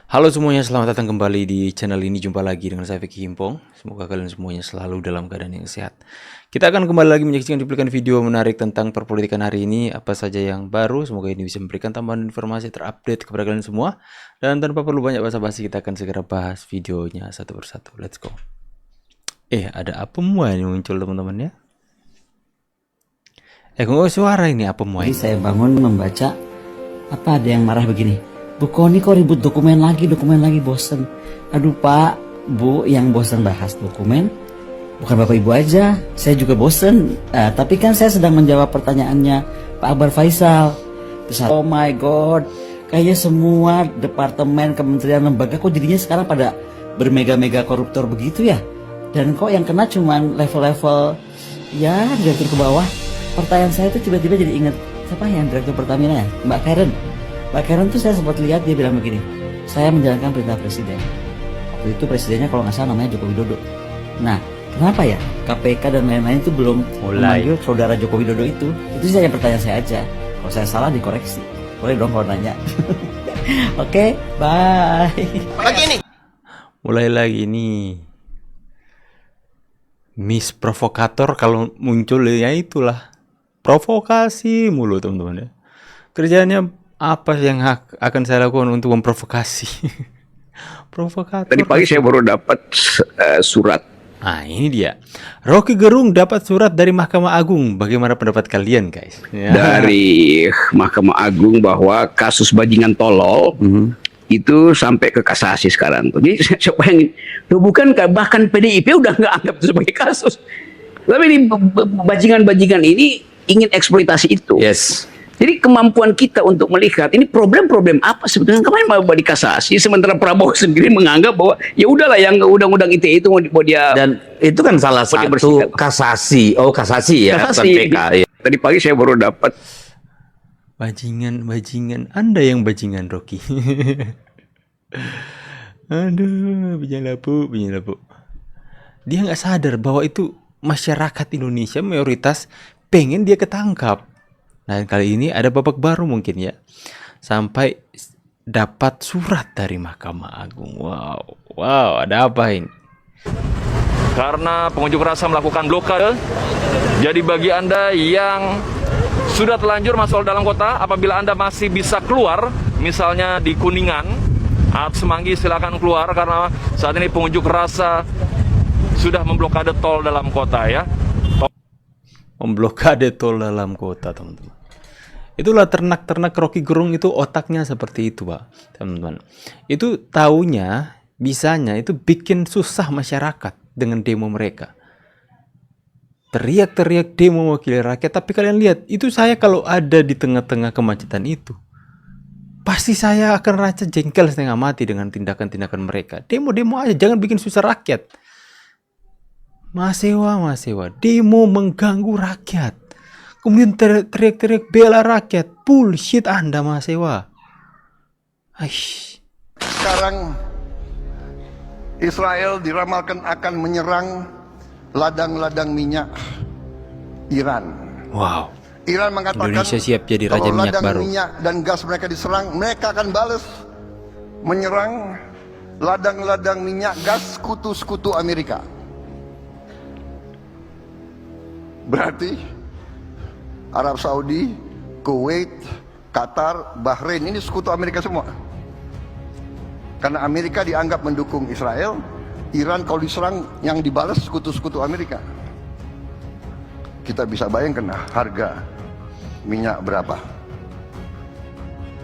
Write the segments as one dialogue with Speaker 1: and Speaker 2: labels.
Speaker 1: Halo semuanya, selamat datang kembali di channel ini. Jumpa lagi dengan saya Vicky Himpong. Semoga kalian semuanya selalu dalam keadaan yang sehat. Kita akan kembali lagi menyaksikan cuplikan video menarik tentang perpolitikan hari ini. Apa saja yang baru, semoga ini bisa memberikan tambahan informasi terupdate kepada kalian semua. Dan tanpa perlu banyak basa-basi, kita akan segera bahas videonya satu persatu. Let's go. Ada apa semua ini muncul teman-teman ya? Kok suara ini apa semua?
Speaker 2: Jadi saya bangun membaca, apa ada yang marah begini? Bu Koni kok ribut dokumen lagi bosen. Aduh Pak, Bu yang bosen bahas dokumen bukan Bapak Ibu aja, saya juga bosen. Tapi kan saya sedang menjawab pertanyaannya Pak Akbar Faisal. Terus, oh my god, kayaknya semua departemen, kementerian, lembaga kok jadinya sekarang pada bermega-mega koruptor begitu ya. Dan kok yang kena cuman level-level ya direktur ke bawah. Pertanyaan saya itu tiba-tiba jadi ingat, siapa yang direktur Pertamina ya? Mbak Karen. Mbak Karen tuh saya sempat lihat dia bilang begini, saya menjalankan perintah presiden. Waktu itu presidennya kalau nggak salah namanya Joko Widodo. Nah, kenapa ya KPK dan lain-lain itu belum memanggil saudara Joko Widodo itu? Itu saja pertanyaan saya aja. Kalau saya salah dikoreksi. Boleh dong kalau nanya. Oke, bye.
Speaker 3: Lagi nih.
Speaker 1: Mulai lagi nih. Miss provokator kalau muncul ya itulah. Provokasi mulu teman-teman ya. Kerjanya apa yang akan saya lakukan untuk memprovokasi? Provokator.
Speaker 3: Tadi pagi saya baru dapat surat.
Speaker 1: Nah ini dia, Rocky Gerung dapat surat dari Mahkamah Agung. Bagaimana pendapat kalian guys? Ya.
Speaker 3: Dari Mahkamah Agung bahwa kasus bajingan tolol itu sampai ke kasasi sekarang tuh. Jadi saya bayangin, bukan bahkan PDIP udah nggak anggap itu sebagai kasus. Tapi ini bajingan-bajingan ini ingin eksploitasi itu.
Speaker 1: Yes.
Speaker 3: Jadi kemampuan kita untuk melihat ini problem-problem apa sebetulnya, kemarin mau dikasasi, sementara Prabowo sendiri menganggap bahwa ya udahlah yang undang-undang ITE itu mau dia,
Speaker 4: dan itu kan salah satu kasasi. Oh, kasasi ya,
Speaker 3: kasasi.
Speaker 4: PK, ya.
Speaker 3: Tadi pagi saya baru dapat
Speaker 1: bajingan. Anda yang bajingan Rocky. Aduh, bajingan lapu. Dia nggak sadar bahwa itu masyarakat Indonesia mayoritas pengen dia ketangkap. Nah kali ini ada babak baru mungkin ya, sampai dapat surat dari Mahkamah Agung. Wow, ada apa ini?
Speaker 5: Karena pengunjuk rasa melakukan blokade, jadi bagi Anda yang sudah terlanjur masuk dalam kota, apabila Anda masih bisa keluar, misalnya di Kuningan atau Semanggi, silakan keluar karena saat ini pengunjuk rasa sudah memblokade tol dalam kota ya.
Speaker 1: Memblokade tol dalam kota teman-teman. Itulah ternak-ternak Rocky Gerung itu otaknya seperti itu Pak teman-teman. Itu taunya, bisanya itu bikin susah masyarakat dengan demo mereka. Teriak-teriak demo mewakili rakyat. Tapi kalian lihat, itu saya kalau ada di tengah-tengah kemacetan itu, pasti saya akan rasa jengkel setengah mati dengan tindakan-tindakan mereka. Demo-demo aja, jangan bikin susah rakyat. Masewa, demo mengganggu rakyat. Kemudian teriak-teriak bela rakyat. Bullshit Anda Masewa. Aish.
Speaker 6: Sekarang Israel diramalkan akan menyerang ladang-ladang minyak Iran.
Speaker 1: Wow.
Speaker 6: Iran mengatakan
Speaker 1: Indonesia siap jadi raja
Speaker 6: kalau
Speaker 1: minyak
Speaker 6: ladang
Speaker 1: baru.
Speaker 6: minyak dan gas mereka diserang, mereka akan balas menyerang ladang-ladang minyak gas sekutu Amerika. Berarti Arab Saudi, Kuwait, Qatar, Bahrain ini sekutu Amerika semua. Karena Amerika dianggap mendukung Israel, Iran kalau diserang yang dibalas sekutu-sekutu Amerika. Kita bisa bayangkan harga minyak berapa.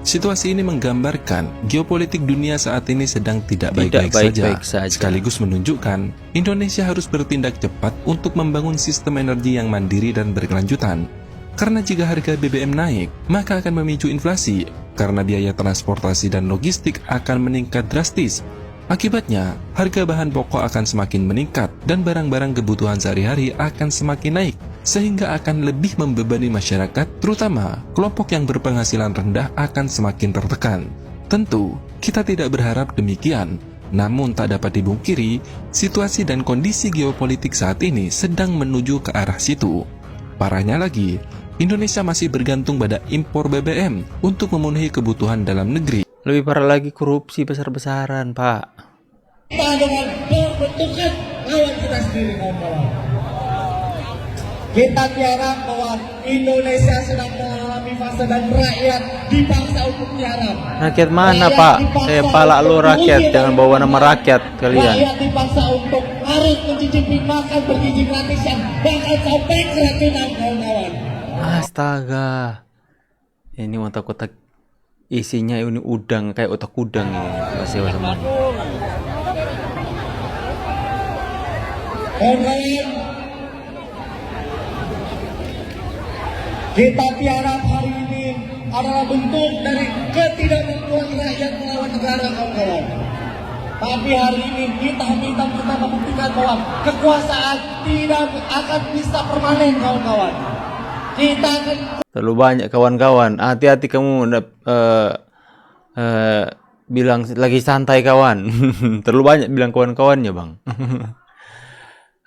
Speaker 7: Situasi ini menggambarkan geopolitik dunia saat ini sedang tidak baik-baik saja, sekaligus menunjukkan Indonesia harus bertindak cepat untuk membangun sistem energi yang mandiri dan berkelanjutan. Karena jika harga BBM naik, maka akan memicu inflasi, karena biaya transportasi dan logistik akan meningkat drastis. Akibatnya, harga bahan pokok akan semakin meningkat dan barang-barang kebutuhan sehari-hari akan semakin naik, sehingga akan lebih membebani masyarakat, terutama kelompok yang berpenghasilan rendah akan semakin tertekan. Tentu, kita tidak berharap demikian, namun tak dapat dibungkiri, situasi dan kondisi geopolitik saat ini sedang menuju ke arah situ. Parahnya lagi, Indonesia masih bergantung pada impor BBM untuk memenuhi kebutuhan dalam negeri.
Speaker 1: Lebih parah lagi korupsi besar-besaran, Pak.
Speaker 8: Kita dengan membentukkan lawan kita sendiri, kawan-kawan. Kita tiarap bahwa Indonesia sedang mengalami fase dan rakyat dipaksa untuk tiarap.
Speaker 1: Rakyat mana, Pak? Pala lu rakyat, jangan bawa nama rakyat kalian.
Speaker 8: Rakyat dipaksa untuk harus mencicipi makan bergizi gratis yang bahkan sampai keracunan, kawan-kawan.
Speaker 1: Astaga. Ini otak-otak isinya ini udang, kayak otak udang ini. Masih sama.
Speaker 8: Kawan-kawan, kita tiarap hari ini adalah bentuk dari ketidakmampuan rakyat melawan negara, kawan-kawan. Tapi hari ini kita membuktikan bahwa kekuasaan tidak akan bisa permanen, kawan-kawan. Kita akan
Speaker 1: Terlalu banyak kawan-kawan. Hati-hati kamu bilang lagi santai kawan. Terlalu banyak bilang kawan-kawannya, Bang.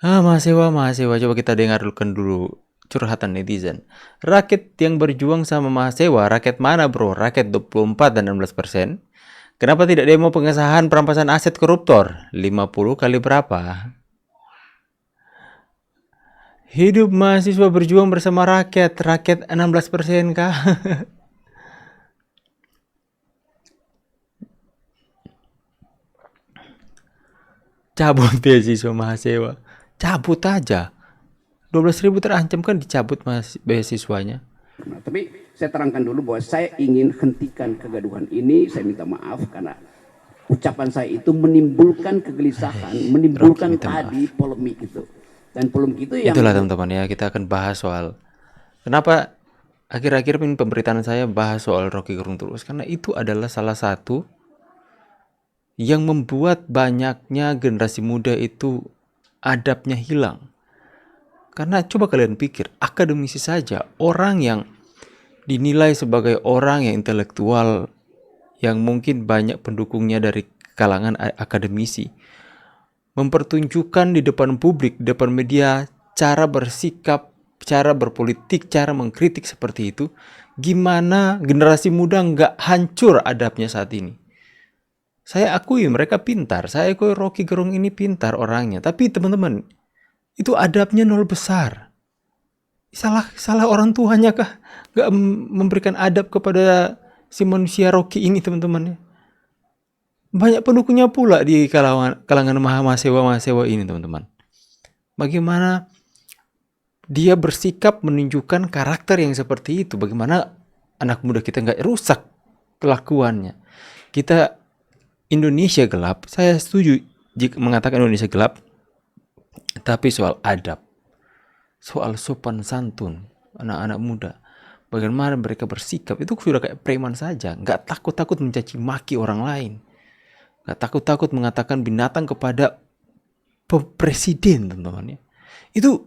Speaker 1: Mahasiswa. Coba kita dengarkan dulu curhatan netizen. Rakyat yang berjuang sama mahasiswa, rakyat mana bro? Rakyat 24 dan 16%. Kenapa tidak demo pengesahan perampasan aset koruptor? 50 kali berapa? Hidup mahasiswa berjuang bersama rakyat. Rakyat 16% kah? Cabut beasiswa mahasiswa. Cabut aja. 12.000 terancam kan dicabut beasiswanya.
Speaker 3: Nah, tapi saya terangkan dulu bahwa saya ingin hentikan kegaduhan ini. Saya minta maaf karena ucapan saya itu menimbulkan kegelisahan, menimbulkan tadi polemik itu. Dan polemik itu yang
Speaker 1: itulah teman-teman ya, kita akan bahas soal kenapa akhir-akhir ini pemberitaan saya bahas soal Rocky Gerung terus, karena itu adalah salah satu yang membuat banyaknya generasi muda itu adabnya hilang. Karena coba kalian pikir, akademisi saja, orang yang dinilai sebagai orang yang intelektual, yang mungkin banyak pendukungnya dari kalangan akademisi, mempertunjukkan di depan publik, di depan media, cara bersikap, cara berpolitik, cara mengkritik seperti itu. Gimana generasi muda nggak hancur adabnya saat ini? Saya akui mereka pintar, saya akui Rocky Gerung ini pintar orangnya. Tapi teman-teman, itu adabnya nol besar. Salah orang tuanya kah? Nggak memberikan adab kepada si manusia Rocky ini, teman-teman. Banyak pendukungnya pula di kalangan mahasiswa ini, teman-teman. Bagaimana dia bersikap menunjukkan karakter yang seperti itu? Bagaimana anak muda kita nggak rusak kelakuannya? Kita Indonesia gelap, saya setuju jika mengatakan Indonesia gelap, tapi soal adab, soal sopan santun anak-anak muda, bagaimana mereka bersikap itu sudah kayak preman saja, nggak takut-takut mencaci maki orang lain. Gak takut-takut mengatakan binatang kepada presiden, teman-teman ya. Itu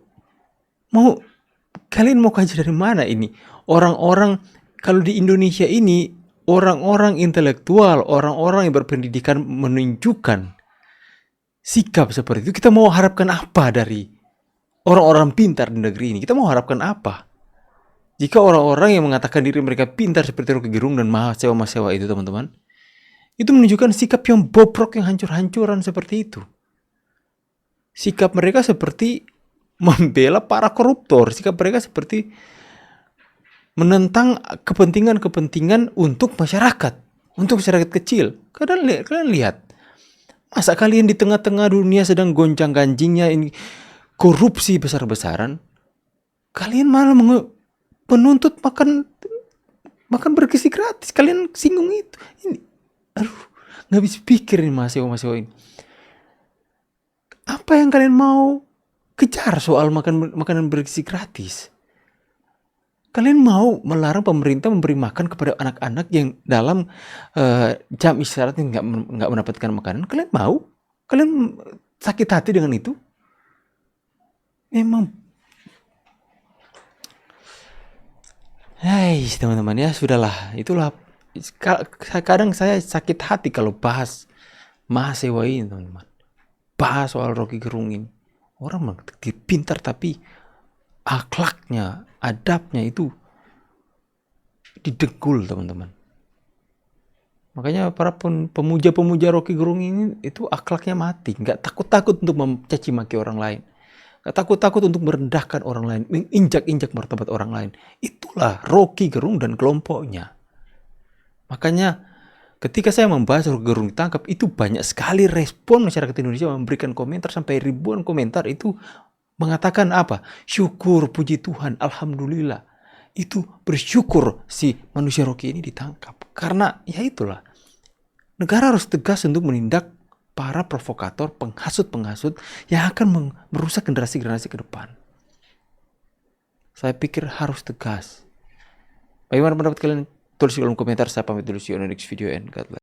Speaker 1: kalian mau kaji dari mana ini? Orang-orang kalau di Indonesia ini, orang-orang intelektual, orang-orang yang berpendidikan menunjukkan sikap seperti itu, kita mau harapkan apa dari orang-orang pintar di negeri ini? Kita mau harapkan apa? Jika orang-orang yang mengatakan diri mereka pintar seperti Rocky Gerung dan mahasiswa itu, teman-teman, itu menunjukkan sikap yang bobrok, yang hancur-hancuran seperti itu. Sikap mereka seperti membela para koruptor. Sikap mereka seperti menentang kepentingan-kepentingan untuk masyarakat kecil. Kalian lihat. Masa kalian di tengah-tengah dunia sedang goncang-ganjingnya ini korupsi besar-besaran, kalian malah menuntut makan bergizi gratis. Kalian singgung itu. Nggak bisa pikir nih mahasiswa ini. Apa yang kalian mau kejar soal makanan bergizi gratis? Kalian mau melarang pemerintah memberi makan kepada anak-anak yang dalam jam istirahat nggak mendapatkan makanan? Kalian mau? Kalian sakit hati dengan itu? Memang. Hai teman-teman ya, sudahlah, itulah. Kadang saya sakit hati kalau bahas mahasiswa ini, teman-teman. Bahas soal Rocky Gerung ini. Orang pintar tapi akhlaknya, adabnya itu didegul, teman-teman. Makanya para pemuja-pemuja Rocky Gerung ini itu akhlaknya mati, nggak takut-takut untuk mencaci maki orang lain, nggak takut-takut untuk merendahkan orang lain, menginjak-injak martabat orang lain. Itulah Rocky Gerung dan kelompoknya. Makanya ketika saya membahas Rocky Gerung ditangkap, itu banyak sekali respon masyarakat Indonesia memberikan komentar sampai ribuan komentar itu mengatakan apa? Syukur, puji Tuhan, alhamdulillah. Itu bersyukur si manusia Rocky ini ditangkap. Karena ya itulah, negara harus tegas untuk menindak para provokator, penghasut-penghasut yang akan merusak generasi-generasi ke depan. Saya pikir harus tegas. Bagaimana pendapat kalian? Tulis di kolom komentar. Saya pamit dulu, see you on the next video and God bless.